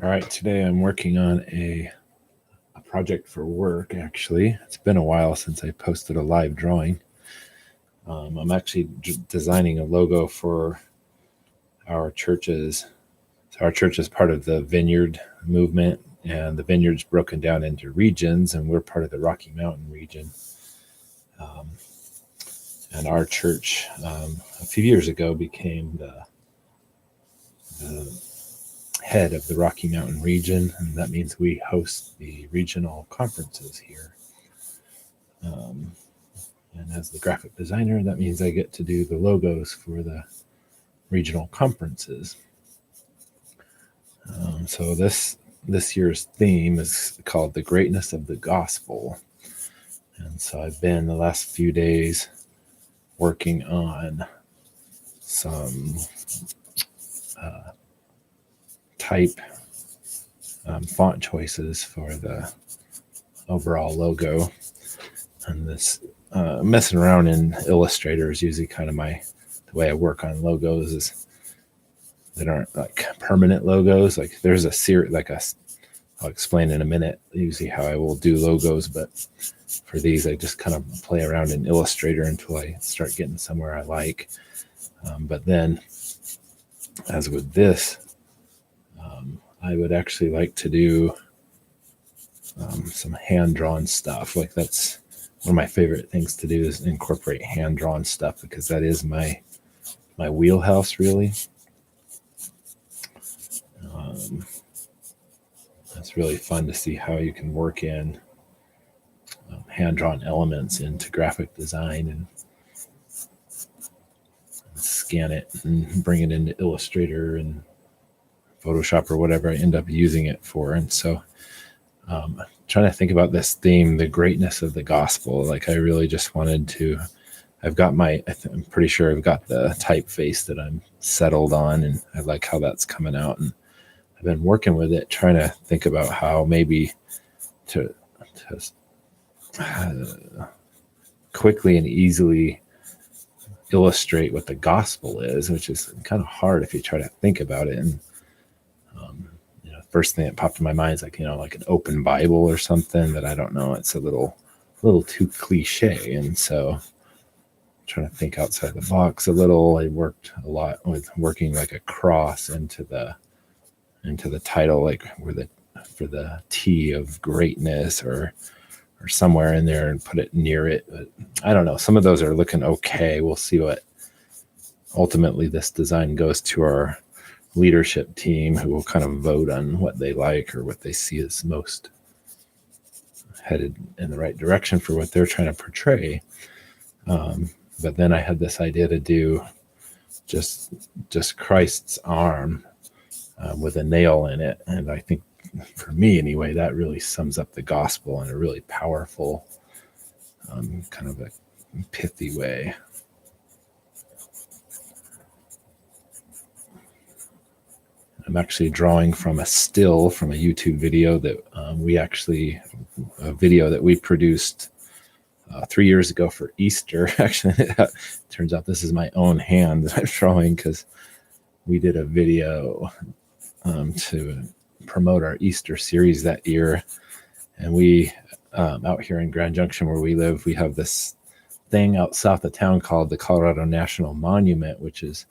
All right, today I'm working on a project for work, actually. It's been a while since I posted a live drawing. I'm actually designing a logo for our churches. So our church is part of the Vineyard movement, and the Vineyard's broken down into regions, and we're part of the Rocky Mountain region. And our church, a few years ago, became the head of the Rocky Mountain region, and that means we host the regional conferences here. And as the graphic designer, that means I get to do the logos for the regional conferences. So this year's theme is called The Greatness of the Gospel. And so I've been the last few days working on some type font choices for the overall logo. And this messing around in Illustrator is usually kind of the way I work on logos is that aren't like permanent logos. Like there's a series, I'll explain in a minute, usually how I will do logos, but for these, I just kind of play around in Illustrator until I start getting somewhere I like. But then, as with this, I would actually like to do some hand-drawn stuff. Like that's one of my favorite things to do is incorporate hand-drawn stuff because that is my wheelhouse, really. It's really fun to see how you can work in hand-drawn elements into graphic design and scan it and bring it into Illustrator and Photoshop or whatever I end up using it for. And so trying to think about this theme, the greatness of the gospel. Like I really just wanted to, I'm pretty sure I've got the typeface that I'm settled on, and I like how that's coming out. And I've been working with it, trying to think about how maybe to quickly and easily illustrate what the gospel is, which is kind of hard if you try to think about it. And first thing that popped in my mind is like an open Bible or something that I don't know. It's a little too cliche, and so I'm trying to think outside the box a little. I worked a lot with working like a cross into the title, like for the T of greatness or somewhere in there, and put it near it. But I don't know. Some of those are looking okay. We'll see what ultimately this design goes to our leadership team, who will kind of vote on what they like or what they see as most headed in the right direction for what they're trying to portray. But then I had this idea to do just Christ's arm with a nail in it. And I think for me anyway, that really sums up the gospel in a really powerful, kind of a pithy way. I'm actually drawing from a still from a YouTube video that we produced 3 years ago for Easter. Actually, it turns out this is my own hand that I'm drawing because we did a video to promote our Easter series that year. And we, out here in Grand Junction where we live, we have this thing out south of town called the Colorado National Monument, which is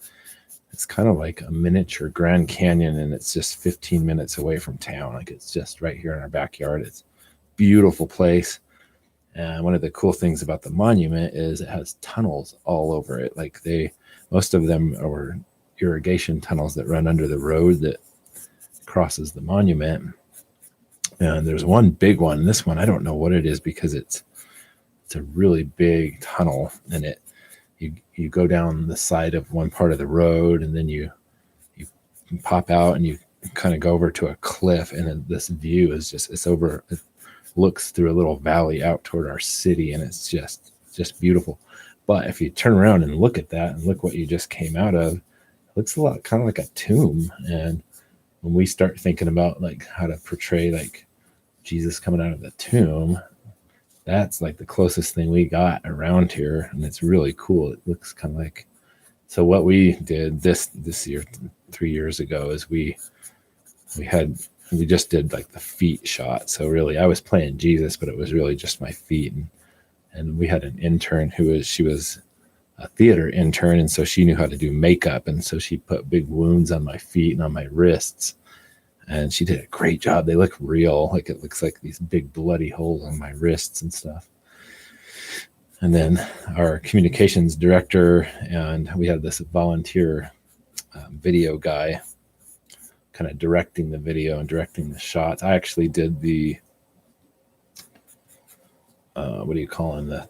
it's kind of like a miniature Grand Canyon, and it's just 15 minutes away from town. Like it's just right here in our backyard. It's a beautiful place. And one of the cool things about the monument is it has tunnels all over it. Like most of them are irrigation tunnels that run under the road that crosses the monument. And there's one big one. This one, I don't know what it is because it's a really big tunnel, and you go down the side of one part of the road, and then you pop out and you kind of go over to a cliff, and then this view is it looks through a little valley out toward our city, and it's just beautiful. But if you turn around and look at that and look what you just came out of, it looks a lot kind of like a tomb. And when we start thinking about like how to portray like Jesus coming out of the tomb, that's like the closest thing we got around here, and it's really cool. It looks kind of like, so what we did this year, 3 years ago, is we had we just did like the feet shot. So really I was playing Jesus, but it was really just my feet. And we had an intern she was a theater intern. And so she knew how to do makeup. And so she put big wounds on my feet and on my wrists. And she did a great job. They look real. Like it looks like these big bloody holes on my wrists and stuff. And then our communications director, and we had this volunteer video guy kind of directing the video and directing the shots. I actually did the, what do you call them? The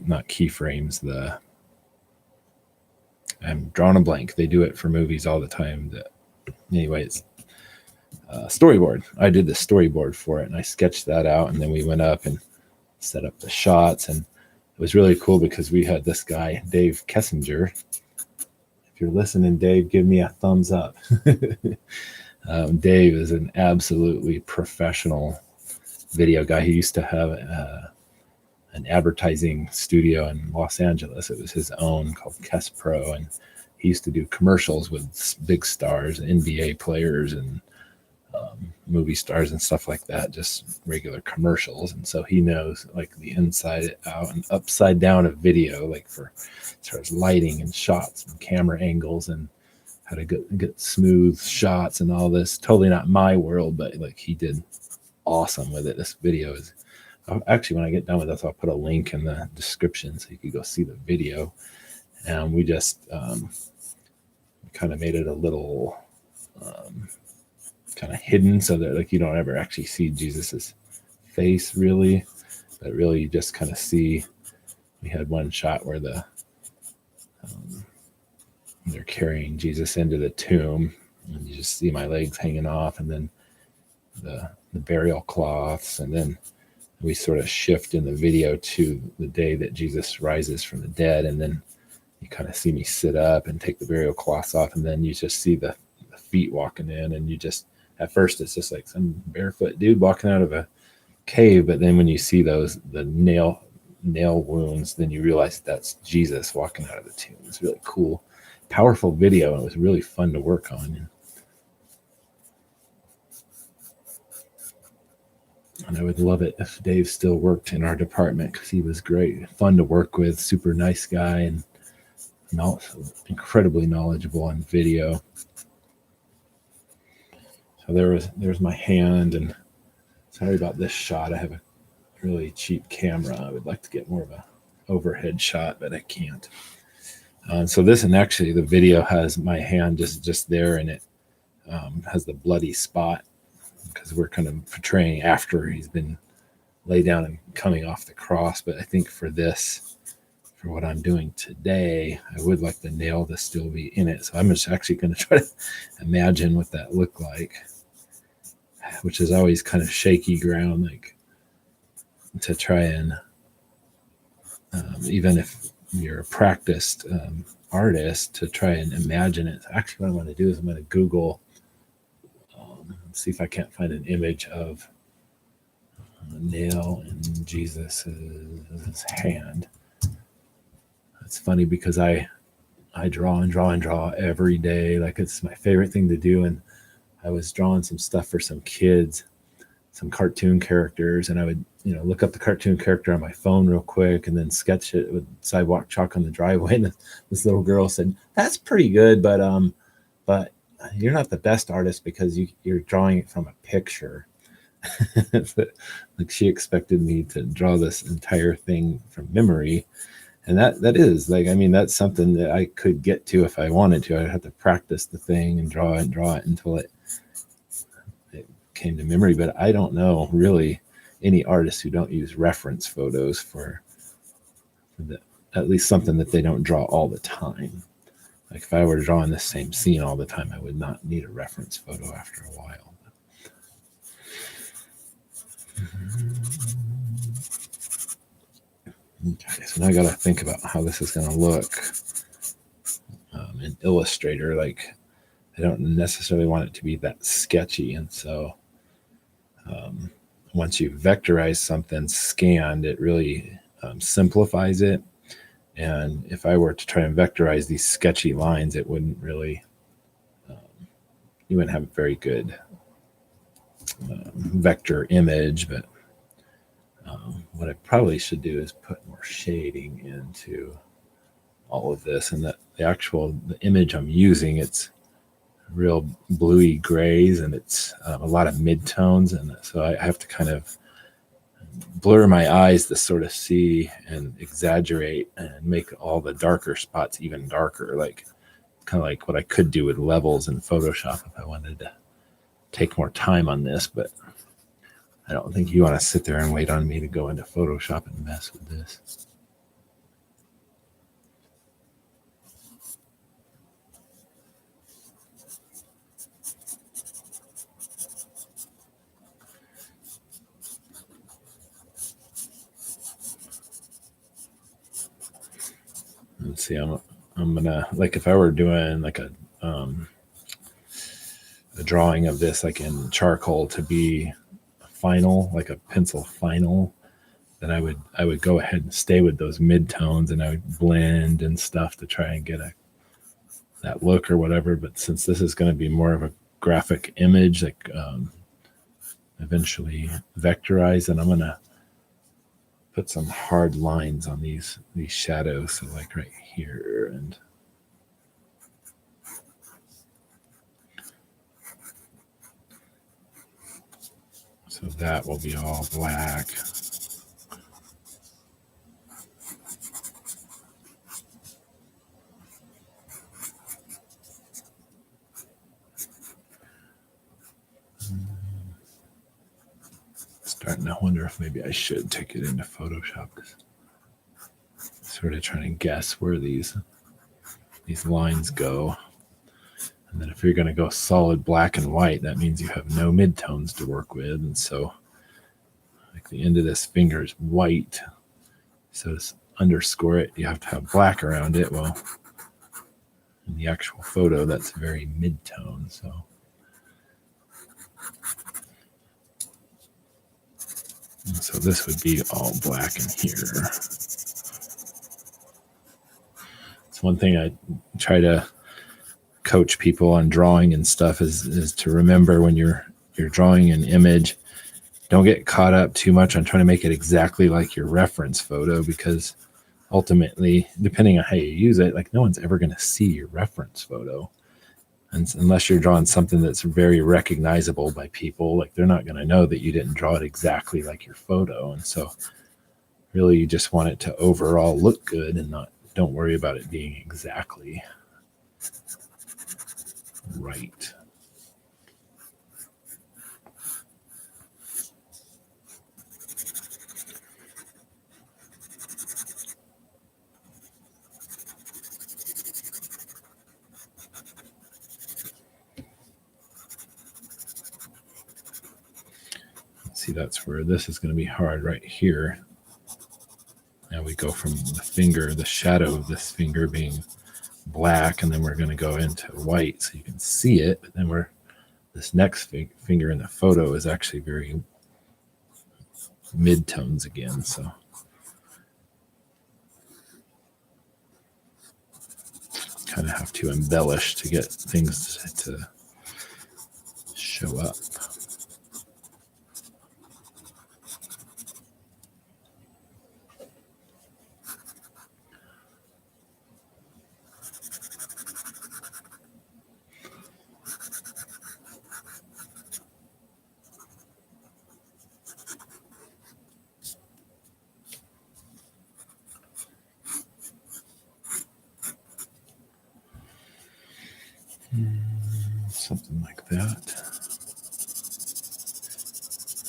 not keyframes, I'm drawing a blank. They do it for movies all the time. Anyways, storyboard. I did the storyboard for it and I sketched that out, and then we went up and set up the shots, and it was really cool because we had this guy, Dave Kessinger. If you're listening, Dave, give me a thumbs up. Dave is an absolutely professional video guy. He used to have an advertising studio in Los Angeles. It was his own, called Kess Pro, and he used to do commercials with big stars, NBA players, and movie stars and stuff like that, just regular commercials. And so he knows like the inside out and upside down of video, like for as far as lighting and shots and camera angles and how to get smooth shots and all this. Totally not my world, but like he did awesome with it. This video is actually, when I get done with this, I'll put a link in the description so you can go see the video. And we just kind of made it a little kind of hidden so that like you don't ever actually see Jesus's face really, but really you just kind of see. We had one shot where they're carrying Jesus into the tomb, and you just see my legs hanging off, and then the burial cloths, and then we sort of shift in the video to the day that Jesus rises from the dead, and then you kind of see me sit up and take the burial cloths off, and then you just see the feet walking in, and you just, at first it's just like some barefoot dude walking out of a cave, but then when you see the nail wounds, then you realize that's Jesus walking out of the tomb. It's really cool, powerful video, and it was really fun to work on. And I would love it if Dave still worked in our department, because he was great, fun to work with, super nice guy, and incredibly knowledgeable on video. So there's my hand, and sorry about this shot. I have a really cheap camera. I would like to get more of a overhead shot, but I can't. So this, and actually the video has my hand just there, and it has the bloody spot, because we're kind of portraying after he's been laid down and coming off the cross. But I think for what I'm doing today, I would like the nail to still be in it. So I'm just actually going to try to imagine what that looked like, which is always kind of shaky ground, like to try and, even if you're a practiced artist, to try and imagine it. Actually, what I'm going to do is I'm going to Google, see if I can't find an image of a nail in Jesus's hand. It's funny because I draw and draw and draw every day. Like, it's my favorite thing to do. And I was drawing some stuff for some kids, some cartoon characters, and I would, look up the cartoon character on my phone real quick and then sketch it with sidewalk chalk on the driveway. And this little girl said, "That's pretty good, but you're not the best artist because you're drawing it from a picture." Like, she expected me to draw this entire thing from memory. And that is like, that's something that I could get to if I wanted to. I'd have to practice the thing and draw it until it came to memory. But I don't know really any artists who don't use reference photos for at least something that they don't draw all the time. Like, if I were drawing the same scene all the time, I would not need a reference photo after a while. Okay, so now I got to think about how this is going to look in Illustrator. Like, I don't necessarily want it to be that sketchy. And so once you vectorize something scanned, it really simplifies it. And if I were to try and vectorize these sketchy lines, it wouldn't really, you wouldn't have very good vector image, but what I probably should do is put more shading into all of this, and that the image I'm using, it's real bluey grays, and it's a lot of midtones, and so I have to kind of blur my eyes to sort of see and exaggerate and make all the darker spots even darker, like kind of like what I could do with levels in Photoshop if I wanted to take more time on this. But I don't think you want to sit there and wait on me to go into Photoshop and mess with this. Let's see, I'm gonna, like, if I were doing like a drawing of this like in charcoal to be final, like a pencil final, then I would go ahead and stay with those midtones, and I would blend and stuff to try and get that look or whatever. But since this is going to be more of a graphic image, like eventually vectorized, and I'm going to put some hard lines on these shadows. So like right here, and so that will be all black. Starting to wonder if maybe I should take it into Photoshop. Sort of trying to guess where these lines go. And then if you're going to go solid black and white, that means you have no midtones to work with. And so like the end of this finger is white. So to underscore it, you have to have black around it. Well, in the actual photo, that's very mid-tone. So this would be all black in here. It's one thing I try to coach people on drawing and stuff is to remember when you're drawing an image, don't get caught up too much on trying to make it exactly like your reference photo, because ultimately, depending on how you use it, like no one's ever going to see your reference photo. And unless you're drawing something that's very recognizable by people, like they're not going to know that you didn't draw it exactly like your photo. And so really you just want it to overall look good and don't worry about it being exactly right. See, that's where this is going to be hard right here. Now we go from the shadow of this finger being black, and then we're going to go into white so you can see it. But then this next finger in the photo is actually very mid-tones again. So kind of have to embellish to get things to show up. Something like that.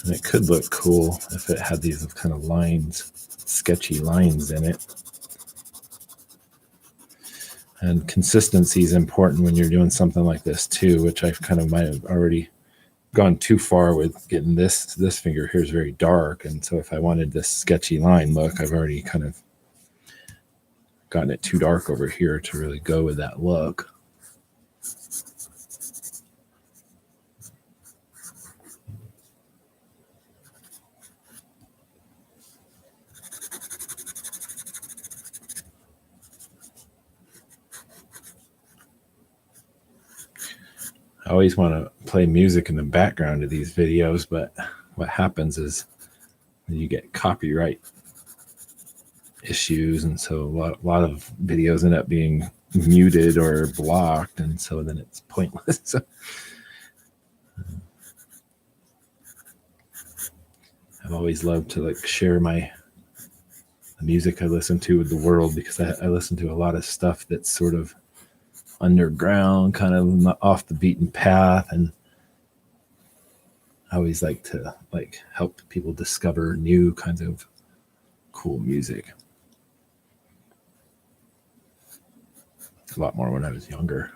And it could look cool if it had these kind of lines, sketchy lines in it. And consistency is important when you're doing something like this too, which I kind of might have already gone too far with getting this finger here is very dark. And so if I wanted this sketchy line look, I've already kind of gotten it too dark over here to really go with that look. I always want to play music in the background of these videos, but what happens is you get copyright issues, and so a lot of videos end up being muted or blocked, and so then it's pointless. So, I've always loved to like share the music I listen to with the world, because I listen to a lot of stuff that's sort of underground, kind of off the beaten path, and I always like to help people discover new kinds of cool music. A lot more when I was younger.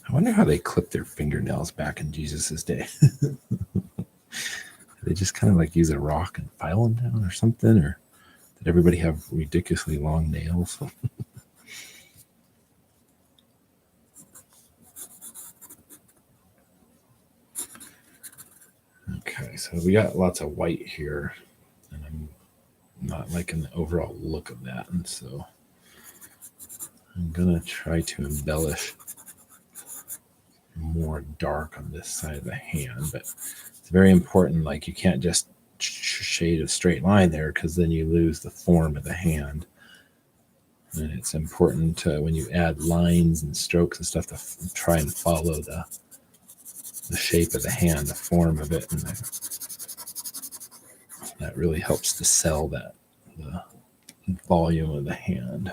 I wonder how they clipped their fingernails back in Jesus's day. They just kind of like use a rock and file them down or something, or did everybody have ridiculously long nails? Okay, so we got lots of white here, and I'm not liking the overall look of that, and so I'm gonna try to embellish more dark on this side of the hand, but it's very important. Like, you can't just shade a straight line there, because then you lose the form of the hand. And it's important to, when you add lines and strokes and stuff, to try and follow the shape of the hand, the form of it, and that really helps to sell the volume of the hand.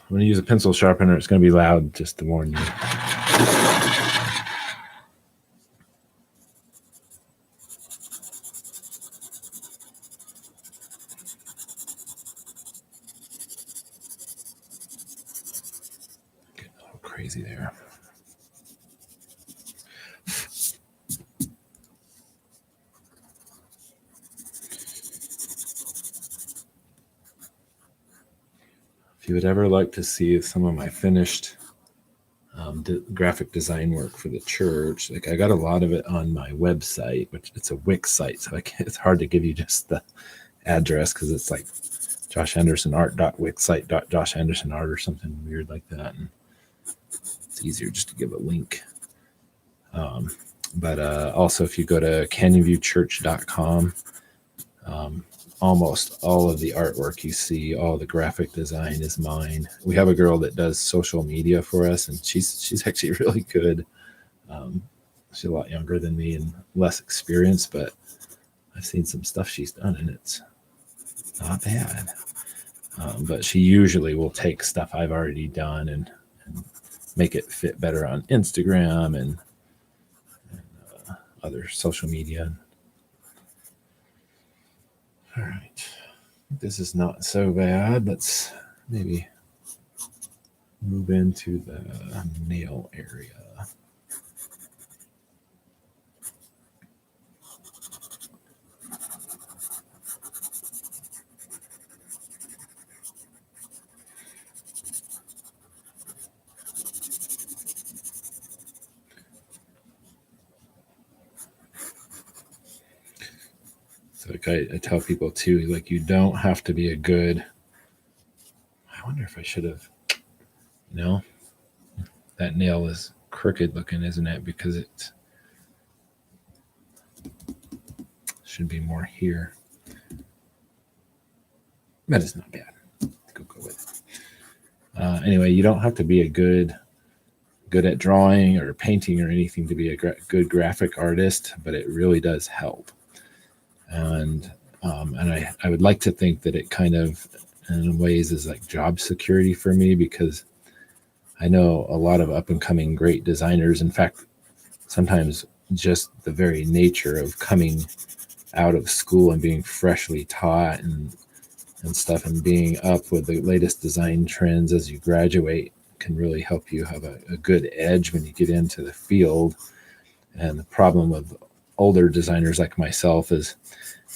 When you use a pencil sharpener, it's going to be loud, just to warn you. Getting a little crazy there. If you would ever like to see some of my finished graphic design work for the church, like, I got a lot of it on my website, which it's a Wix site, so it's hard to give you just the address, because it's like joshandersonart.wixsite.joshandersonart or something weird like that, and it's easier just to give a link. But also, if you go to canyonviewchurch.com, almost all of the artwork you see, all the graphic design is mine. We have a girl that does social media for us, and she's actually really good. She's a lot younger than me and less experienced, but I've seen some stuff she's done, and it's not bad. But she usually will take stuff I've already done and make it fit better on Instagram and other social media. All right, this is not so bad. Let's maybe move into the nail area. So like I tell people too, like, you don't have to be a good, I wonder if I should have, that nail is crooked looking, isn't it? Because it should be more here. But it's not bad. Go with it. Anyway, you don't have to be a good at drawing or painting or anything to be a good graphic artist, but it really does help. And I would like to think that it kind of, in ways, is like job security for me, because I know a lot of up and coming great designers. In fact, sometimes just the very nature of coming out of school and being freshly taught and stuff, and being up with the latest design trends as you graduate, can really help you have a good edge when you get into the field. And the problem with older designers like myself is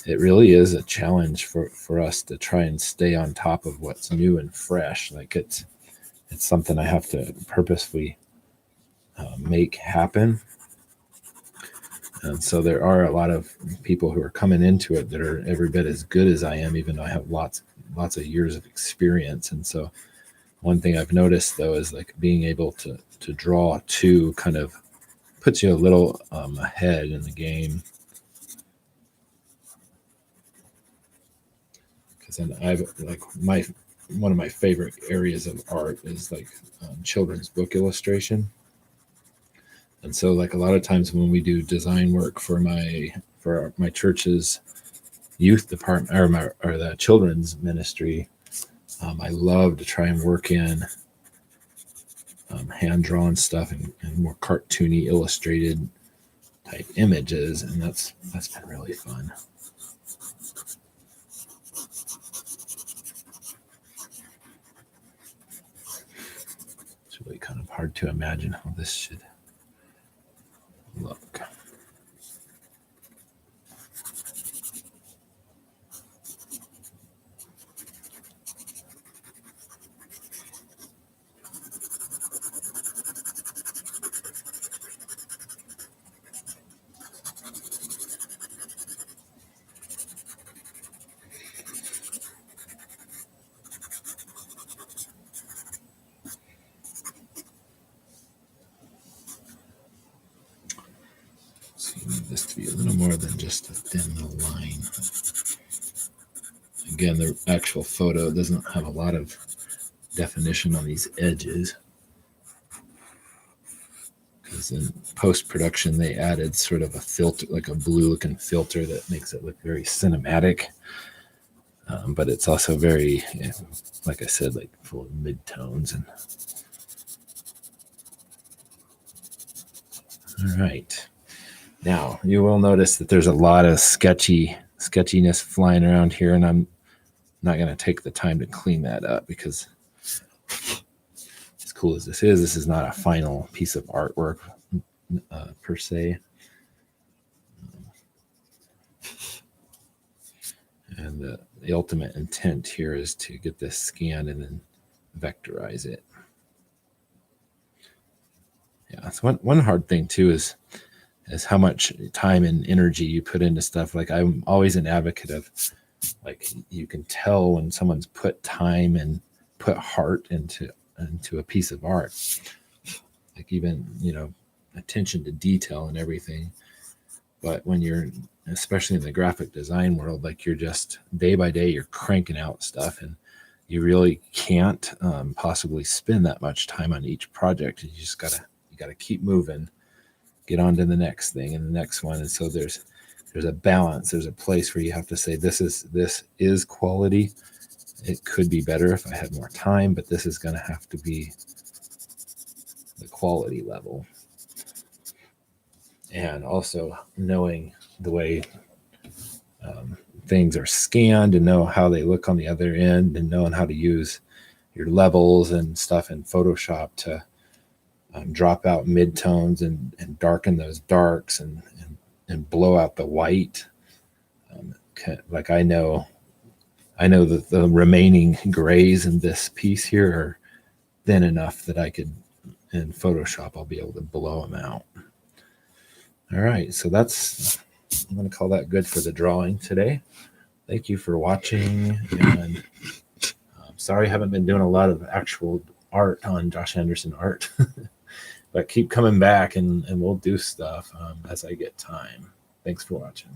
it really is a challenge for us to try and stay on top of what's new and fresh. Like, it's something I have to purposefully make happen. And so there are a lot of people who are coming into it that are every bit as good as I am, even though I have lots of years of experience. And so one thing I've noticed though is like being able to draw two kind of puts you a little ahead in the game. Because then I've like one of my favorite areas of art is like children's book illustration. And so like a lot of times when we do design work for my church's youth department or the children's ministry, I love to try and work in hand-drawn stuff and more cartoony illustrated type images, and that's been really fun. It's really kind of hard to imagine how this should look. This to be a little more than just a thin little line. Again, the actual photo doesn't have a lot of definition on these edges, because in post-production they added sort of a filter, like a blue looking filter that makes it look very cinematic, but it's also very, like I said, like full of mid-tones. And all right, now you will notice that there's a lot of sketchiness flying around here, and I'm not going to take the time to clean that up, because as cool as this is not a final piece of artwork per se. And the ultimate intent here is to get this scanned and then vectorize it. Yeah, so one hard thing too is how much time and energy you put into stuff. Like I'm always an advocate of, like, you can tell when someone's put time and put heart into a piece of art, like even, attention to detail and everything. But when you're, especially in the graphic design world, like you're just day by day, you're cranking out stuff, and you really can't possibly spend that much time on each project. You just gotta keep moving, get on to the next thing and the next one. And so there's a balance. There's a place where you have to say, this is quality. It could be better if I had more time, but this is going to have to be the quality level. And also knowing the way things are scanned, and know how they look on the other end, and knowing how to use your levels and stuff in Photoshop to drop out midtones and darken those darks and blow out the white. Like I know that the remaining grays in this piece here are thin enough that I could, in Photoshop, I'll be able to blow them out. All right, so I'm going to call that good for the drawing today. Thank you for watching, and I'm sorry I haven't been doing a lot of actual art on Josh Anderson art, but keep coming back and we'll do stuff as I get time. Thanks for watching.